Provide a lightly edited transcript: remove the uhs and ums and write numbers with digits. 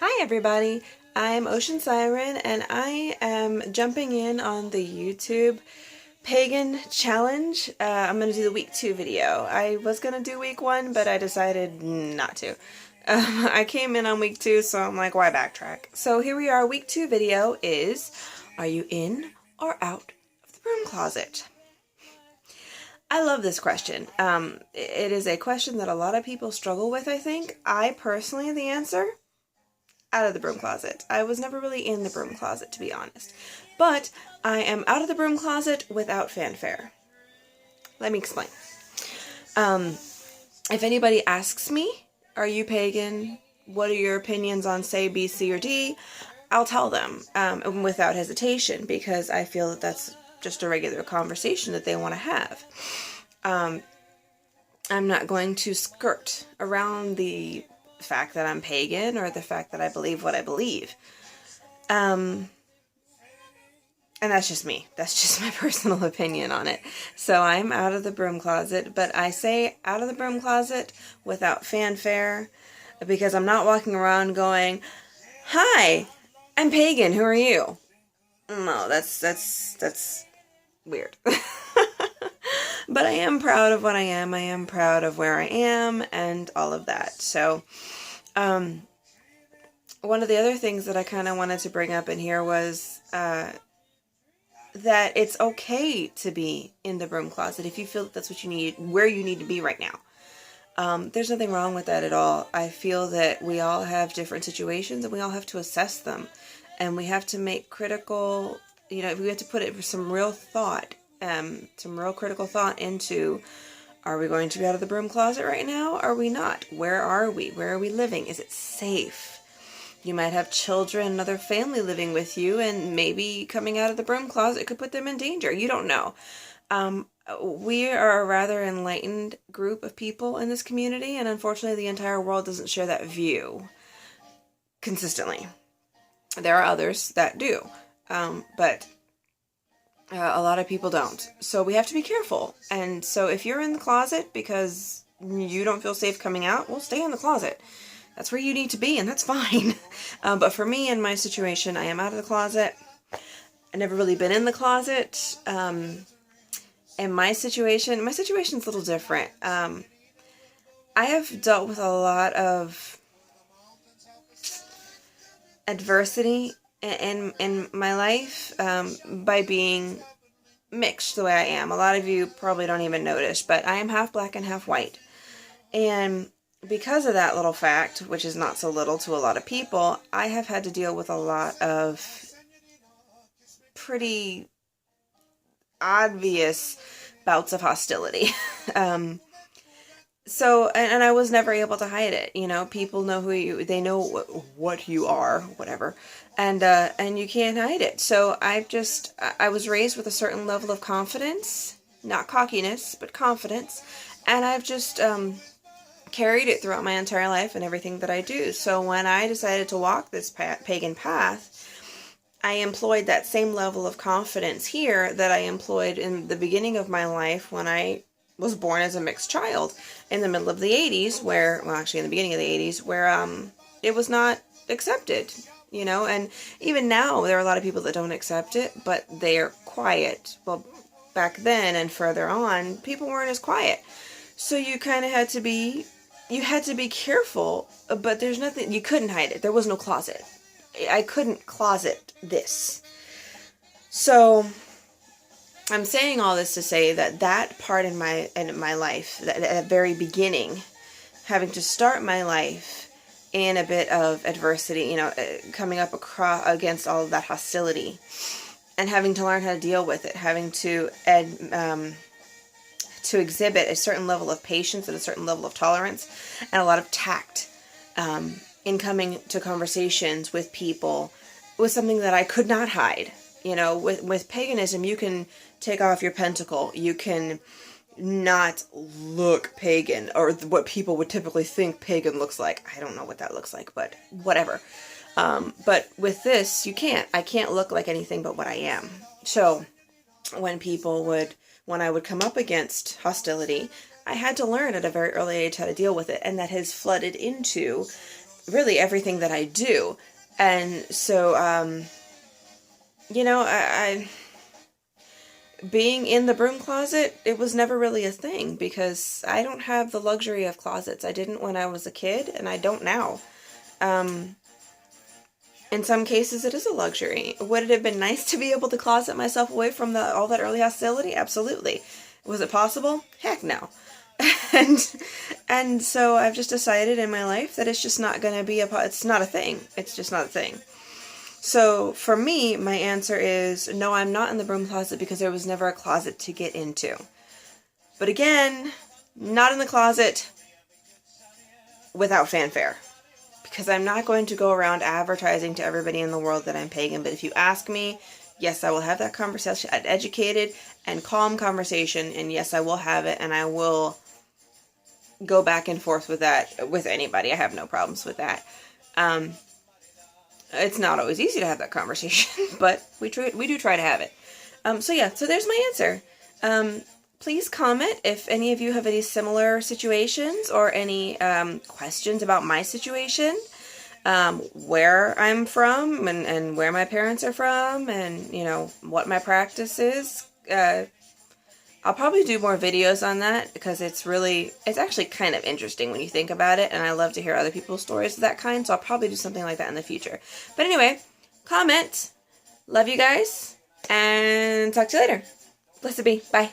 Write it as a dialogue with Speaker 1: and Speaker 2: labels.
Speaker 1: Hi everybody, I'm Ocean Siren and I am jumping in on the YouTube Pagan Challenge. I'm going to do the week 2 video. I was going to do week 1, but I decided not to. I came in on week 2, so I'm like, why backtrack? So here we are, week 2 video is, are you in or out of the broom closet? I love this question. It is a question that a lot of people struggle with, I think. I personally, the answer, out of the broom closet. I was never really in the broom closet, to be honest. But I am out of the broom closet without fanfare. Let me explain. If anybody asks me, are you pagan? What are your opinions on, say, B, C, or D? I'll tell them without hesitation, because I feel that that's just a regular conversation that they want to have. I'm not going to skirt around the fact that I'm pagan or the fact that I believe what I believe. And that's just me. That's just my personal opinion on it. So I'm out of the broom closet, but I say out of the broom closet without fanfare because I'm not walking around going, "Hi, I'm pagan, who are you?" No, that's weird. But I am proud of what I am. I am proud of where I am and all of that. So, one of the other things that I kind of wanted to bring up in here was that it's okay to be in the broom closet if you feel that that's what you need, where you need to be right now. There's nothing wrong with that at all. I feel that we all have different situations and we all have to assess them. And we have to make critical, we have to put it with some real thought. Some real critical thought into, are we going to be out of the broom closet right now? Are we not? Where are we? Where are we living? Is it safe? You might have children, another family living with you, and maybe coming out of the broom closet could put them in danger. You don't know. We are a rather enlightened group of people in this community, and unfortunately the entire world doesn't share that view consistently. There are others that do, but a lot of people don't. So we have to be careful. And so if you're in the closet because you don't feel safe coming out, well, stay in the closet. That's where you need to be, and that's fine. But for me, in my situation, I am out of the closet. I've never really been in the closet. And my situation's a little different. I have dealt with a lot of adversity in my life by being mixed the way I am. A lot of you probably don't even notice, but I am half black and half white. And because of that little fact, which is not so little to a lot of people, I have had to deal with a lot of pretty obvious bouts of hostility. So, and I was never able to hide it. People know they know what you are, whatever. And you can't hide it. So I was raised with a certain level of confidence, not cockiness, but confidence. And I've just, carried it throughout my entire life and everything that I do. So when I decided to walk this pagan path, I employed that same level of confidence here that I employed in the beginning of my life when I was born as a mixed child in the middle of the 80s in the beginning of the 80s where it was not accepted, and even now there are a lot of people that don't accept it, but they're quiet. Well, back then and further on, people weren't as quiet. So you kind of had to be careful, but there's nothing, you couldn't hide it. There was no closet. I couldn't closet this. So I'm saying all this to say that part in my life, that very beginning, having to start my life in a bit of adversity, coming up against all of that hostility, and having to learn how to deal with it, having to exhibit a certain level of patience and a certain level of tolerance and a lot of tact in coming to conversations with people was something that I could not hide. With paganism, you can take off your pentacle. You can not look pagan, or what people would typically think pagan looks like. I don't know what that looks like, but whatever. But with this, you can't. I can't look like anything but what I am. So when I would come up against hostility, I had to learn at a very early age how to deal with it, and that has flooded into really everything that I do. And so, you know, being in the broom closet, it was never really a thing because I don't have the luxury of closets. I didn't when I was a kid, and I don't now. In some cases, it is a luxury. Would it have been nice to be able to closet myself away from all that early hostility? Absolutely. Was it possible? Heck no. And so I've just decided in my life that it's just not going to be it's not a thing. It's just not a thing. So for me, my answer is no, I'm not in the broom closet because there was never a closet to get into. But again, not in the closet without fanfare. Because I'm not going to go around advertising to everybody in the world that I'm pagan. But if you ask me, yes, I will have that conversation, an educated and calm conversation. And yes, I will have it. And I will go back and forth with that with anybody. I have no problems with that. It's not always easy to have that conversation, but we do try to have it. So yeah, so there's my answer. Please comment if any of you have any similar situations or any questions about my situation, where I'm from and where my parents are from, and you know what my practice is. I'll probably do more videos on that because it's actually kind of interesting when you think about it, and I love to hear other people's stories of that kind, so I'll probably do something like that in the future. But anyway, comment. Love you guys, and talk to you later. Blessed be. Bye.